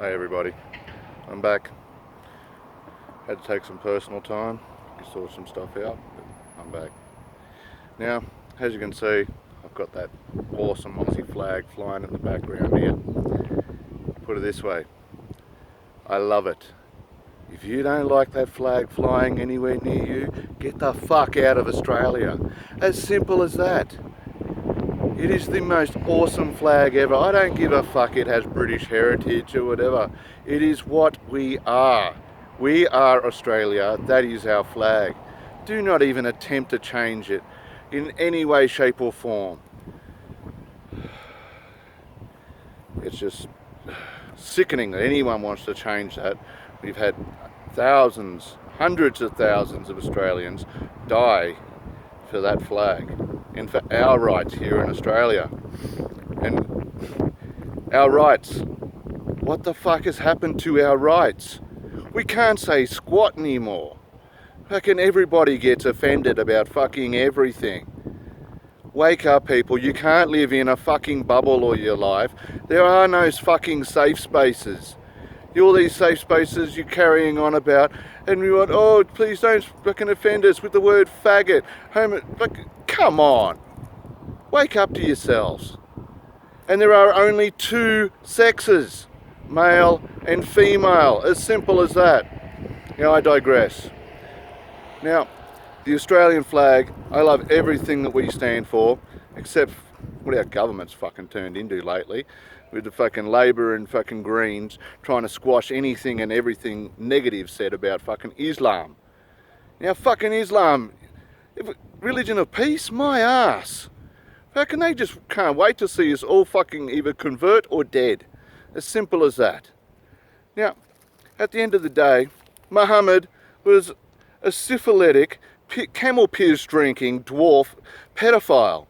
Hey everybody, I'm back. Had to take some personal time to sort some stuff out, but I'm back. Now, as you can see, I've got that awesome Aussie flag flying in the background here. Put it this way, I love it. If you don't like that flag flying anywhere near you, get the fuck out of Australia. As simple as that. It is the most awesome flag ever. I don't give a fuck it has British heritage or whatever. It is what we are. We are Australia. That is our flag. Do not even attempt to change it in any way, shape or form. It's just sickening that anyone wants to change that. We've had thousands, hundreds of thousands of Australians die for that flag and for our rights here in Australia. And our rights, what the fuck has happened to our rights? We can't say squat anymore. Fucking everybody gets offended about fucking everything. Wake up, people. You can't live in a fucking bubble all your life. There are no fucking safe spaces. All these safe spaces you're carrying on about, and we want, oh, please don't fucking offend us with the word faggot. Come on. Wake up to yourselves. And there are only two sexes, male and female. As simple as that. Now, I digress. Now, the Australian flag, I love everything that we stand for, except what our government's fucking turned into lately, with the fucking Labor and fucking Greens trying to squash anything and everything negative said about fucking Islam. Now, fucking Islam, religion of peace, my ass. Fucking they just can't wait to see us all fucking either convert or dead. As simple as that. Now, at the end of the day, Muhammad was a syphilitic, camel piss drinking dwarf pedophile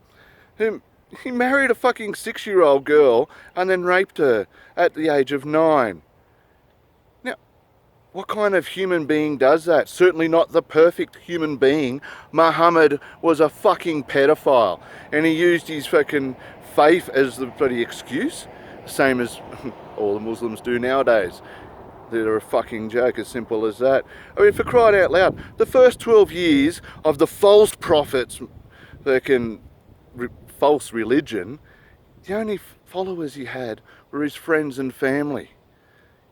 who he married a fucking 6-year-old girl and then raped her at the age of 9. Now, what kind of human being does that? Certainly not the perfect human being. Muhammad was a fucking pedophile, and he used his fucking faith as the bloody excuse, same as all the Muslims do nowadays. They're a fucking joke, as simple as that. I mean, for crying out loud, the first 12 years of the false prophets, fucking false religion, the only followers he had were his friends and family.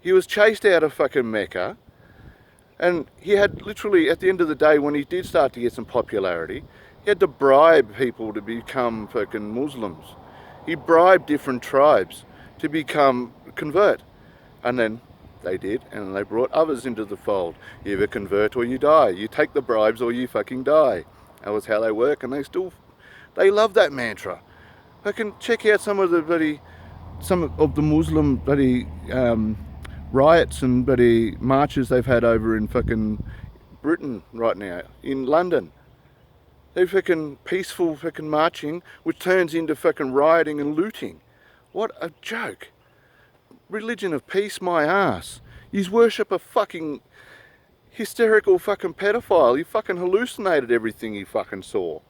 He was chased out of fucking Mecca, and he had literally, at the end of the day, when he did start to get some popularity, he had to bribe people to become fucking Muslims. He bribed different tribes to convert, and then they did, and they brought others into the fold. You either convert or you die. You take the bribes or you fucking die. That was how they work, and they love that mantra. I can check out some of the Muslim riots and marches they've had over in fucking Britain right now, in London. They're fucking peaceful fucking marching, which turns into fucking rioting and looting. What a joke. Religion of peace, my ass. You worship a fucking hysterical fucking pedophile. He fucking hallucinated everything he fucking saw.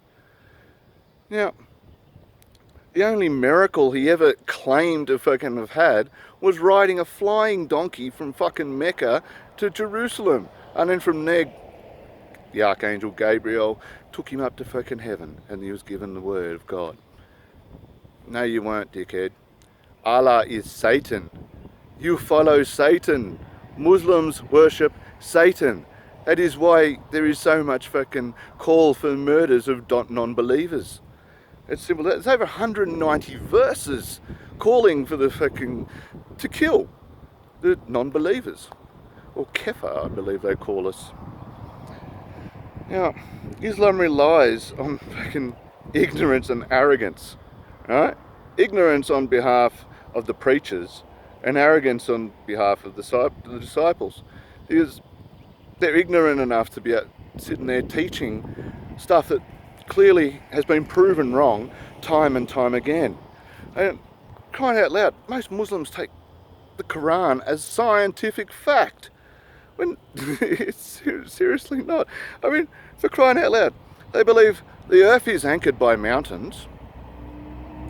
Now, the only miracle he ever claimed to fucking have had was riding a flying donkey from fucking Mecca to Jerusalem. And then from there, the Archangel Gabriel took him up to fucking heaven, and he was given the word of God. No, you weren't, dickhead. Allah is Satan. You follow Satan. Muslims worship Satan. That is why there is so much fucking call for murders of non-believers. It's simple. There's over 190 verses calling for to kill the non-believers. Or kafir, I believe they call us. Now, Islam relies on fucking ignorance and arrogance. Alright? Ignorance on behalf of the preachers and arrogance on behalf of the disciples, because they're ignorant enough to be sitting there teaching stuff that clearly has been proven wrong time and time again. And crying out loud, most Muslims take the Quran as scientific fact, when it's seriously not. I mean, for crying out loud, they believe the earth is anchored by mountains.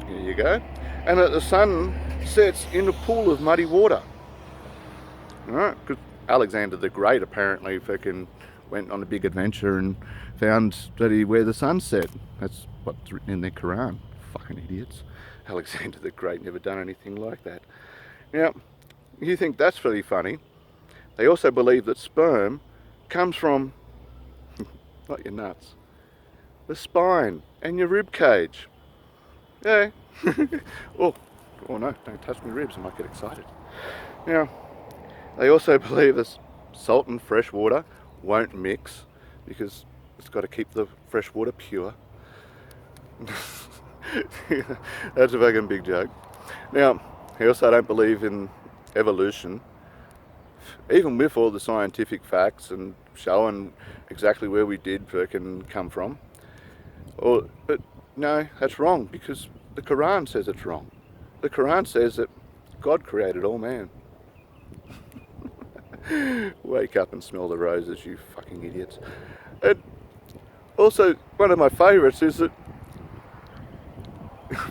Here you go. And that the sun sets in a pool of muddy water. Right? Because Alexander the Great apparently fucking went on a big adventure and found where the sun set. That's what's written in their Quran. Fucking idiots. Alexander the Great never done anything like that. Now, you think that's pretty funny. They also believe that sperm comes from, not your nuts, the spine and your rib cage. Yeah. oh no, don't touch my ribs, I might get excited. Now, they also believe that salt and fresh water won't mix because it's got to keep the fresh water pure. That's a fucking big joke. Now, they also don't believe in evolution, even with all the scientific facts and showing exactly where we did fucking come from. But no, that's wrong, because the Quran says it's wrong. The Quran says that God created all man. Wake up and smell the roses, you fucking idiots. And also, one of my favourites is that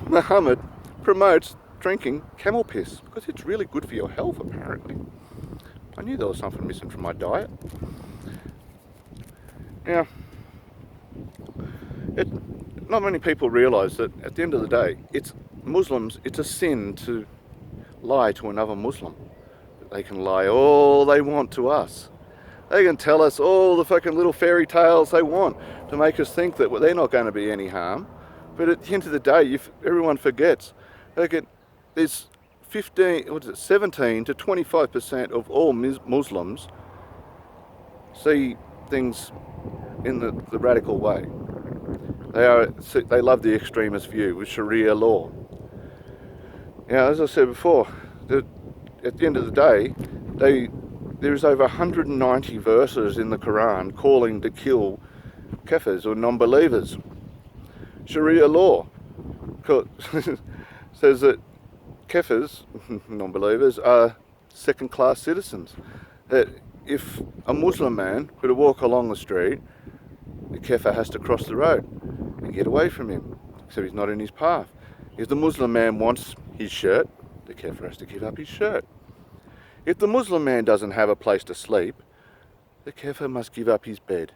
Muhammad promotes drinking camel piss because it's really good for your health, apparently. I knew there was something missing from my diet. Now, not many people realise that at the end of the day, it's a sin to lie to another Muslim. They can lie all they want to us. They can tell us all the fucking little fairy tales they want to make us think that they're not going to be any harm. But at the end of the day, everyone forgets. There's 17 to 25% of all Muslims see things in the radical way. They love the extremist view with Sharia law. Now, as I said before, at the end of the day, there's over 190 verses in the Quran calling to kill kafirs or non-believers. Sharia law says that kafirs, non-believers, are second-class citizens. That if a Muslim man were to walk along the street, the kafir has to cross the road and get away from him, so he's not in his path. If the Muslim man wants his shirt, the kafir has to give up his shirt. If the Muslim man doesn't have a place to sleep, the kafir must give up his bed,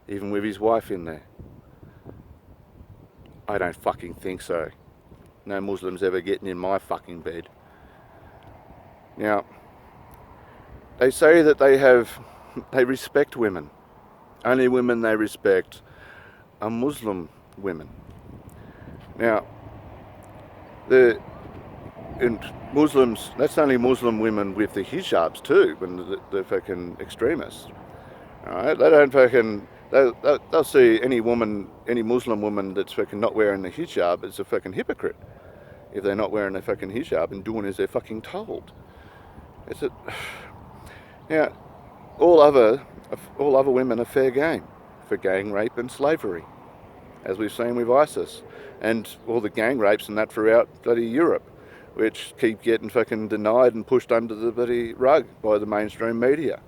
even with his wife in there. I don't fucking think so. No Muslim's ever getting in my fucking bed. Now, they say that they respect women. Only women they respect are Muslim women. Now, Muslims, that's only Muslim women with the hijabs too, when the fucking extremists. Alright, they don't fucking, they'll see any Muslim woman that's fucking not wearing the hijab as a fucking hypocrite. If they're not wearing the fucking hijab and doing as they're fucking told. Now, all other women are fair game for gang rape and slavery, as we've seen with ISIS, and all the gang rapes and that throughout bloody Europe, which keep getting fucking denied and pushed under the bloody rug by the mainstream media.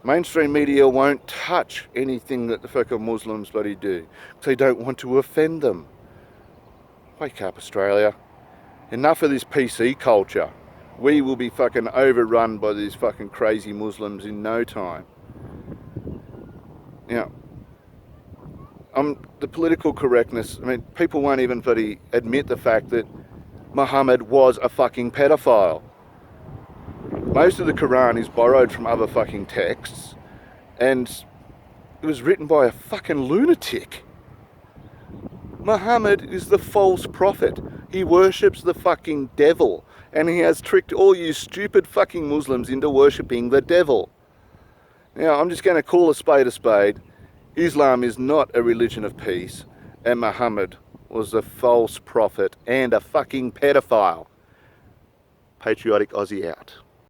Mainstream media won't touch anything that the fucking Muslims bloody do, because they don't want to offend them. Wake up, Australia. Enough of this PC culture. We will be fucking overrun by these fucking crazy Muslims in no time. Now, the political correctness, I mean, people won't even bloody admit the fact that Muhammad was a fucking pedophile. Most of the Quran is borrowed from other fucking texts, and it was written by a fucking lunatic. Muhammad is the false prophet. He worships the fucking devil, and he has tricked all you stupid fucking Muslims into worshipping the devil. Now, I'm just going to call a spade a spade. Islam is not a religion of peace, and Muhammad was a false prophet and a fucking pedophile. Patriotic Aussie out.